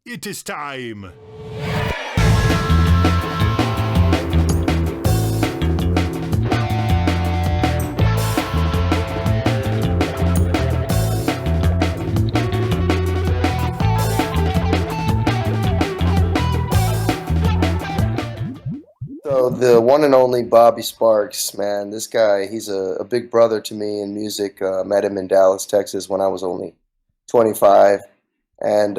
It is time. So the one and only Bobby Sparks, man, this guy, he's a big brother to me in music. Met him in Dallas, Texas when I was only 25. And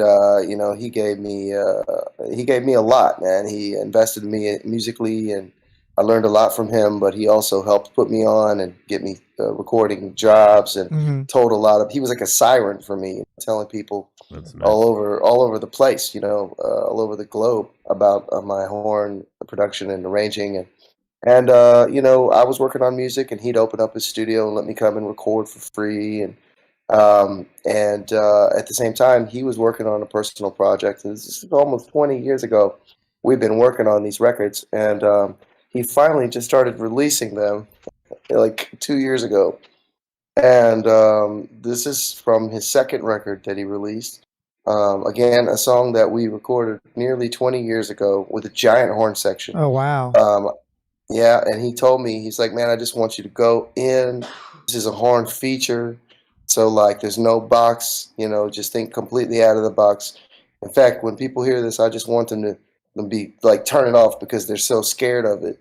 he gave me a lot, man. He invested in me musically, and I learned a lot from him. But he also helped put me on and get me recording jobs, and Mm-hmm. told a lot of. He was like a siren for me, telling people That's nice. all over the place, all over the globe about my horn production and arranging, and I was working on music, and he'd open up his studio and let me come and record for free, and at the same time he was working on a personal project. And this is almost 20 years ago. We've been working on these records, and he finally just started releasing them like 2 years ago. And this is from his second record that he released. Again, a song that we recorded nearly 20 years ago with a giant horn section. Oh, wow. Yeah, and he told me, he's like, man, I just want you to go in. This is a horn feature. So, like, there's no box, just think completely out of the box. In fact, when people hear this, I just want them to be like, turn it off because they're so scared of it.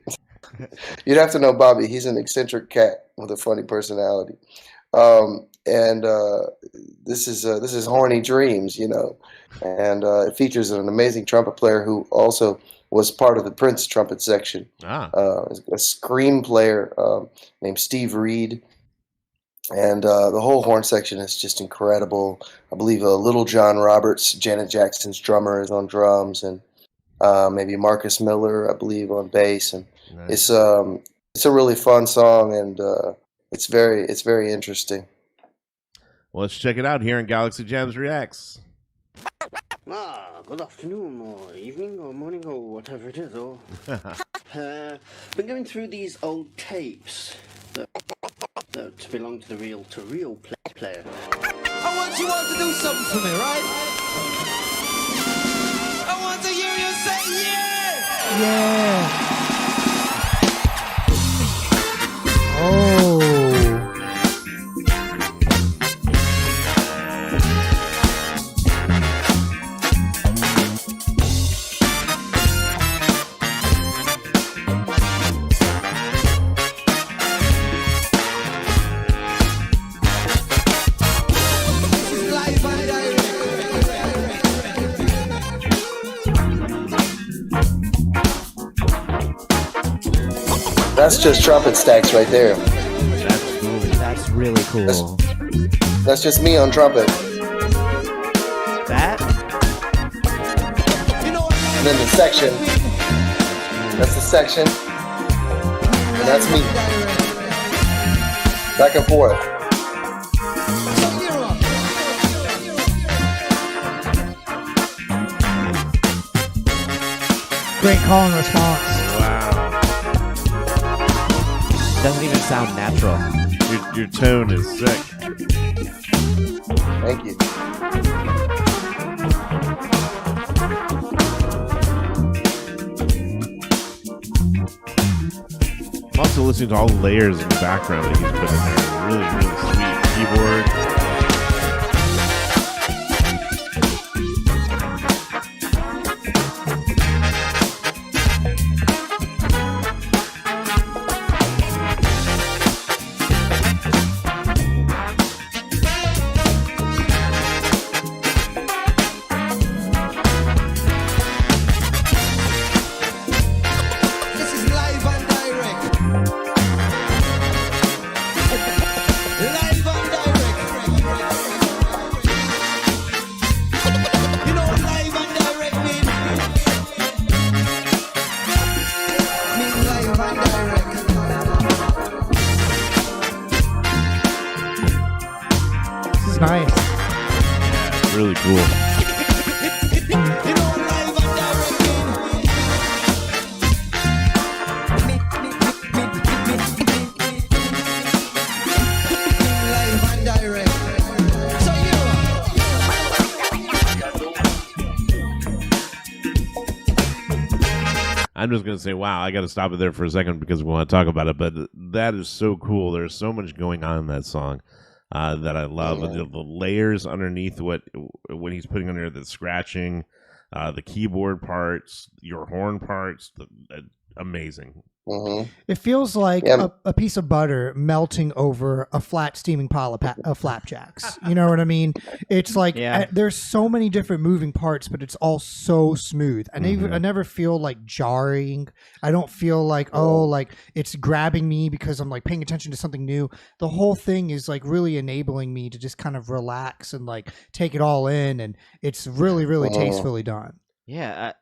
You'd have to know Bobby. He's an eccentric cat with a funny personality. And this is Horny Dreams, and it features an amazing trumpet player who also was part of the Prince trumpet section. A scream player named Steve Reed, and the whole horn section is just incredible. I believe Little John Roberts, Janet Jackson's drummer, is on drums, and maybe Marcus Miller, I believe, on bass. And Nice. it's a really fun song, and it's very interesting. Well, let's check it out here in Galaxy Jams Reacts. Good afternoon, or evening, or morning, or whatever it is. Or been going through these old tapes that belong to the reel-to-reel player. I want you all to do something for me, right? I want to hear you say yeah! Yeah. Oh. That's just trumpet stacks right there. That's cool. That's really cool. That's just me on trumpet. That? And then the section. That's the section. And that's me. Back and forth. Great call and response. Wow. Doesn't even sound natural. Your tone is sick. Thank you. I'm also listening to all the layers in the background that he's put in there. Really, really sweet keyboard. This is live and direct. Live and direct. I'm just gonna say, wow, I got to stop it there for a second because we want to talk about it. But that is so cool. There's so much going on in that song that I love. Yeah. The layers underneath what he's putting under the scratching, the keyboard parts, your horn parts, amazing. Mm-hmm. It feels like Yeah. a piece of butter melting over a flat steaming pile of flapjacks. You know what I mean? It's like there's so many different moving parts, but it's all so smooth. I never feel like jarring. I don't feel like like it's grabbing me because I'm like paying attention to something new. The whole thing is like really enabling me to just kind of relax and like take it all in, and it's really, really tastefully done. Yeah,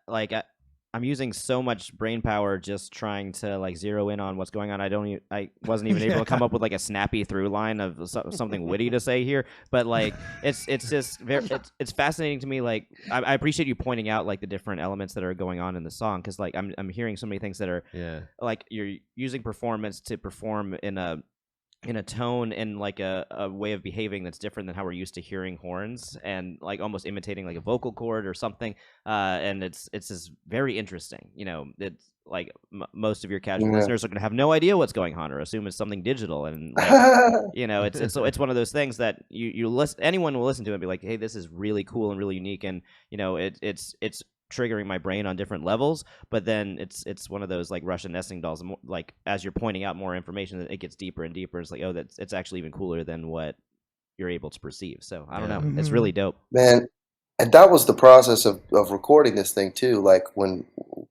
I'm using so much brain power just trying to like zero in on what's going on. I wasn't even able to come up with like a snappy through line of something witty to say here. But like it's just it's fascinating to me. Like I appreciate you pointing out like the different elements that are going on in the song, because like I'm hearing so many things that are like you're using performance to perform in a tone and like a way of behaving that's different than how we're used to hearing horns, and like almost imitating like a vocal cord or something. And it's just very interesting. You know, it's like most of your casual listeners are going to have no idea what's going on or assume it's something digital. And like, you know, it's one of those things that you listen, anyone will listen to it and be like, hey, this is really cool and really unique. And you know, it's triggering my brain on different levels, but then it's one of those like Russian nesting dolls. Like as you're pointing out more information, it gets deeper and deeper. It's like, oh, it's actually even cooler than what you're able to perceive. So I don't know, it's really dope, Man. And that was the process of recording this thing too. Like when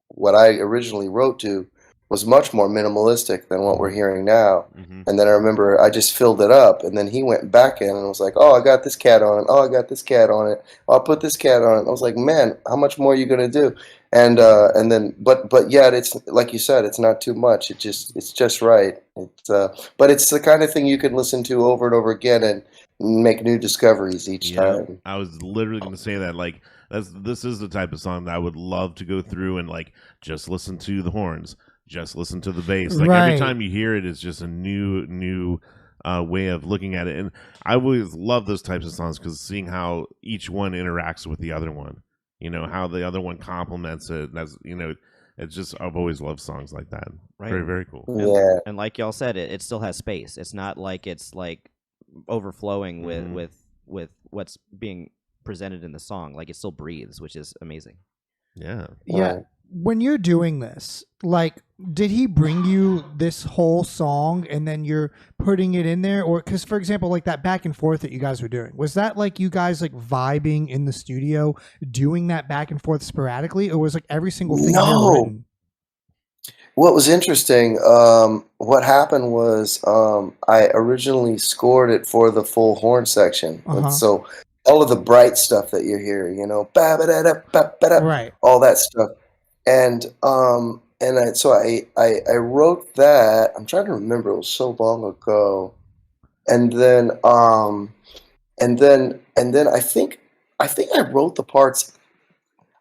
what I originally wrote to was much more minimalistic than what we're hearing now. And then I remember I just filled it up, and then he went back in and was like, oh, I got this cat on it. Oh, I got this cat on it. Oh, I'll put this cat on it. I was like, man, how much more are you going to do? And then, but yeah, it's like you said, it's not too much. It's just right. But it's the kind of thing you can listen to over and over again and make new discoveries each time. I was literally going to say that. Like, this is the type of song that I would love to go through and like just listen to the horns, just listen to the bass. Like every time you hear it, it's just a new way of looking at it. And I always love those types of songs because seeing how each one interacts with the other one, you know, how the other one complements it. That's, you know, it's just, I've always loved songs like that. Right. Very, very cool. Yeah. And like y'all said, it still has space. It's not like it's like overflowing with what's being presented in the song. Like it still breathes, which is amazing. Yeah. Yeah. When you're doing this, like, did he bring you this whole song and then you're putting it in there? Or because, for example, like that back and forth that you guys were doing, was that like you guys like vibing in the studio, doing that back and forth sporadically, or was like every single thing? No. What was interesting, what happened was I originally scored it for the full horn section. So all of the bright stuff that you hear, you know, right, all that stuff. And so I wrote that. I'm trying to remember, it was so long ago. And then I think I wrote the parts.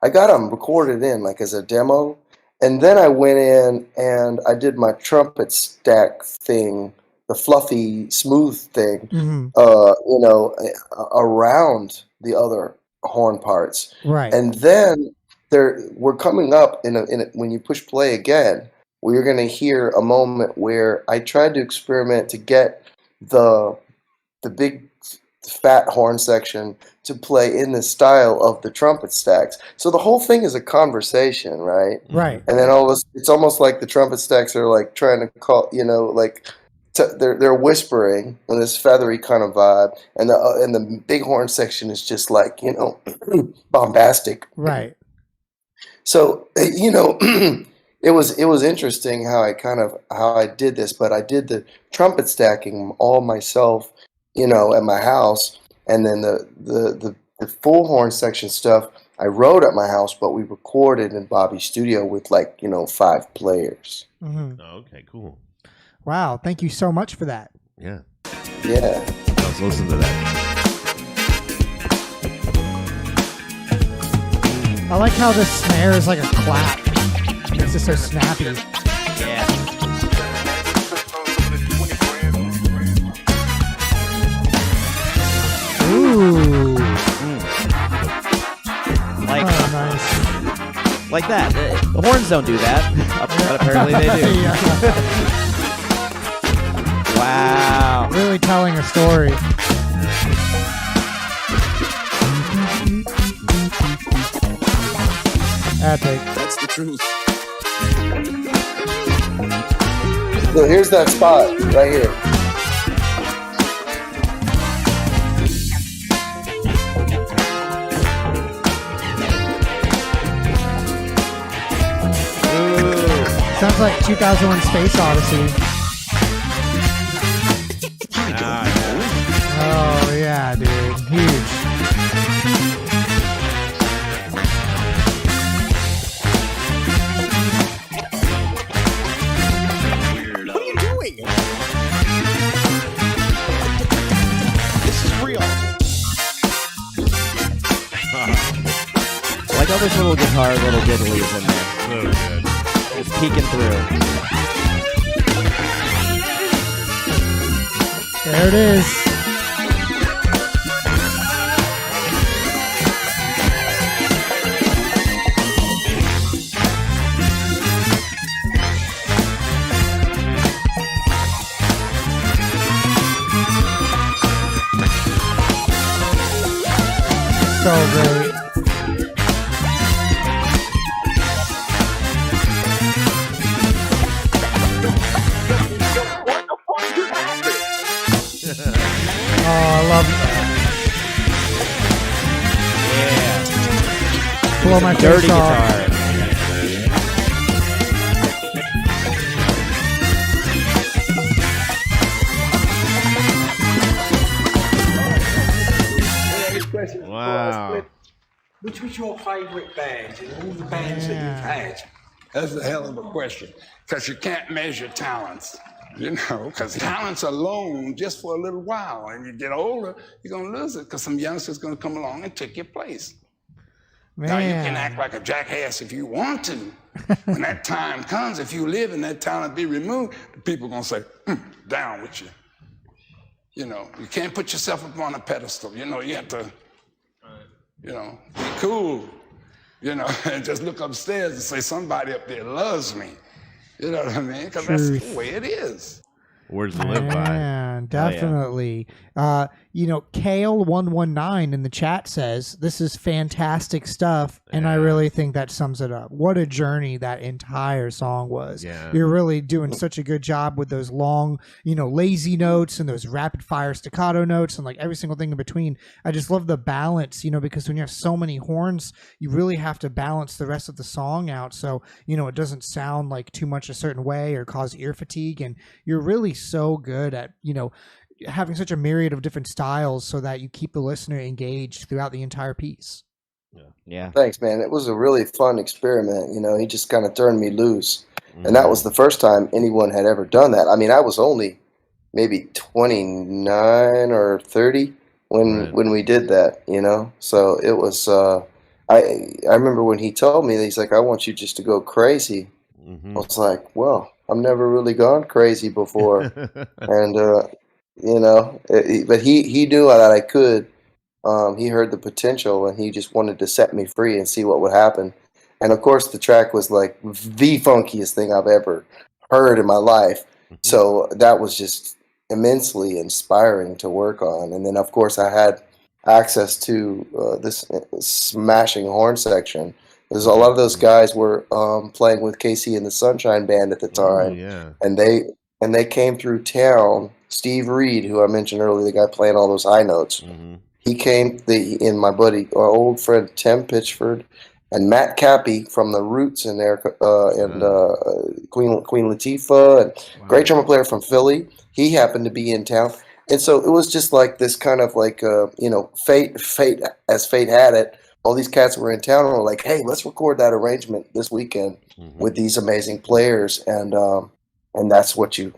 I got them recorded in like as a demo. And then I went in and I did my trumpet stack thing, the fluffy, smooth thing, you know, around the other horn parts. Right. And then we're coming up in a when you push play again, we're going to hear a moment where I tried to experiment to get the big fat horn section to play in the style of the trumpet stacks. So the whole thing is a conversation, right? Right. And then it's almost like the trumpet stacks are like trying to call, you know, like they're whispering in this feathery kind of vibe, and the big horn section is just like, you know, bombastic. Right. So, you know, it was interesting how I did this, but I did the trumpet stacking all myself, you know, at my house, and then the full horn section stuff I wrote at my house, but we recorded in Bobby's studio with like, you know, 5 players. Mm-hmm. Oh, okay, cool. Wow, thank you so much for that. Yeah. Yeah. Let's listen to that. I like how the snare is like a clap. It's just so snappy. Yeah. Ooh. Like, Oh, nice. Like that. The horns don't do that, but apparently they do. Wow. Really telling a story. Epic. That's the truth. So here's that spot right here. Sounds like 2001 Space Odyssey. Oh, yeah, dude. Huge. What are you doing? This is real. Like all those little guitar, little diddlies in there. So good. Just peeking through. There it is. So great. Oh, I love that. Yeah. Blow my Dirty face off. guitar. Wow. Which was your favourite band in all the bands that you've had? That's a hell of a question, because you can't measure talents, because talents alone just for a little while, and you get older, you're going to lose it, because some youngster's going to come along and take your place. Man. Now, you can act like a jackass if you want to. When that time comes, if you live and that talent be removed, the people are going to say, down with you. You can't put yourself up on a pedestal. You have to, be cool. And just look upstairs and say, somebody up there loves me. You know what I mean? Because that's the way it is. Words to live by. Man, definitely. Kale119 in the chat says, this is fantastic stuff, and I really think that sums it up. What a journey that entire song was. Yeah. You're really doing such a good job with those long, lazy notes and those rapid fire staccato notes and like every single thing in between. I just love the balance, because when you have so many horns, you really have to balance the rest of the song out so, it doesn't sound like too much a certain way or cause ear fatigue. And you're really so good at, having such a myriad of different styles so that you keep the listener engaged throughout the entire piece. Yeah. Thanks, man. It was a really fun experiment. He just kind of turned me loose. And that was the first time anyone had ever done that. I mean, I was only maybe 29 or 30 when we did that, So it was, I remember when he told me, he's like, I want you just to go crazy. I was like, well, I've never really gone crazy before. And, but he knew that I could. He heard the potential and he just wanted to set me free and see what would happen. And of course, the track was like the funkiest thing I've ever heard in my life. So that was just immensely inspiring to work on. And then, of course, I had access to this smashing horn section. There's a lot of those guys were playing with Casey and the Sunshine Band at the time, and they came through town. Steve Reed, who I mentioned earlier, the guy playing all those high notes, he came. In my buddy, our old friend Tim Pitchford, and Matt Cappy from the Roots in there, and Queen Latifah, and great drummer player from Philly. He happened to be in town. And so it was just like this kind of like, fate as fate had it. All these cats were in town and were like, hey, let's record that arrangement this weekend with these amazing players. And that's what you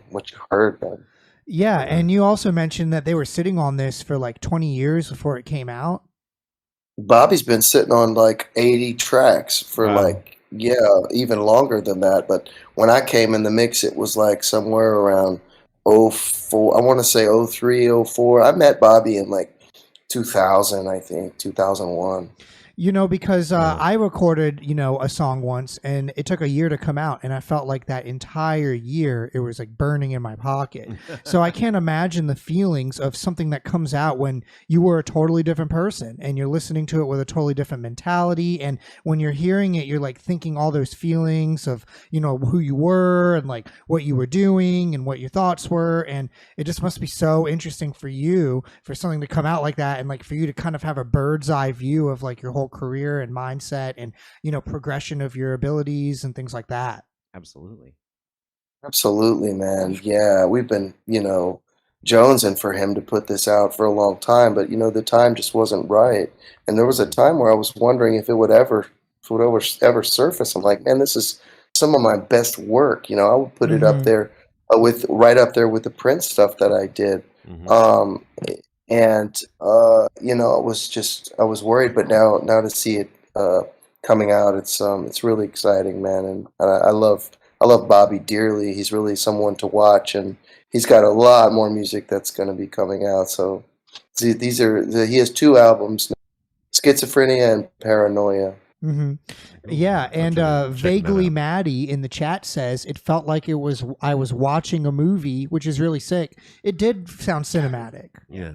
heard, man. Yeah. And you also mentioned that they were sitting on this for like 20 years before it came out. Bobby's been sitting on like 80 tracks for even longer than that. But when I came in the mix, it was like somewhere around 04, I want to say 03, 04. I met Bobby in like 2000, I think, 2001. Because I recorded, a song once and it took a year to come out. And I felt like that entire year, it was like burning in my pocket. So I can't imagine the feelings of something that comes out when you were a totally different person and you're listening to it with a totally different mentality. And when you're hearing it, you're like thinking all those feelings of, who you were and like what you were doing and what your thoughts were. And it just must be so interesting for you for something to come out like that. And like for you to kind of have a bird's eye view of like your whole career and mindset and progression of your abilities and things like that. Absolutely Man. Yeah, we've been jonesing for him to put this out for a long time, but the time just wasn't right. And there was a time where I was wondering if it would ever surface. I'm like, man, this is some of my best work. I would put it up there right up there with the Prince stuff that I did. And I was worried, but now to see it coming out, it's really exciting, man. And I love Bobby dearly. He's really someone to watch, and he's got a lot more music that's going to be coming out. So he has 2 albums, Schizophrenia and Paranoia. Yeah, and Vaguely Maddie in the chat says it felt like I was watching a movie, which is really sick. It did sound cinematic. Yeah,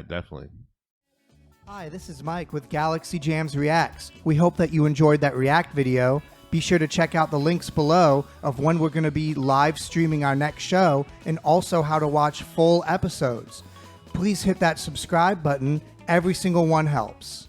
definitely. Hi, this is Mike with Galaxy Jams Reacts. We hope that you enjoyed that React video. Be sure to check out the links below of when we're going to be live streaming our next show and also how to watch full episodes. Please hit that subscribe button. Every single one helps.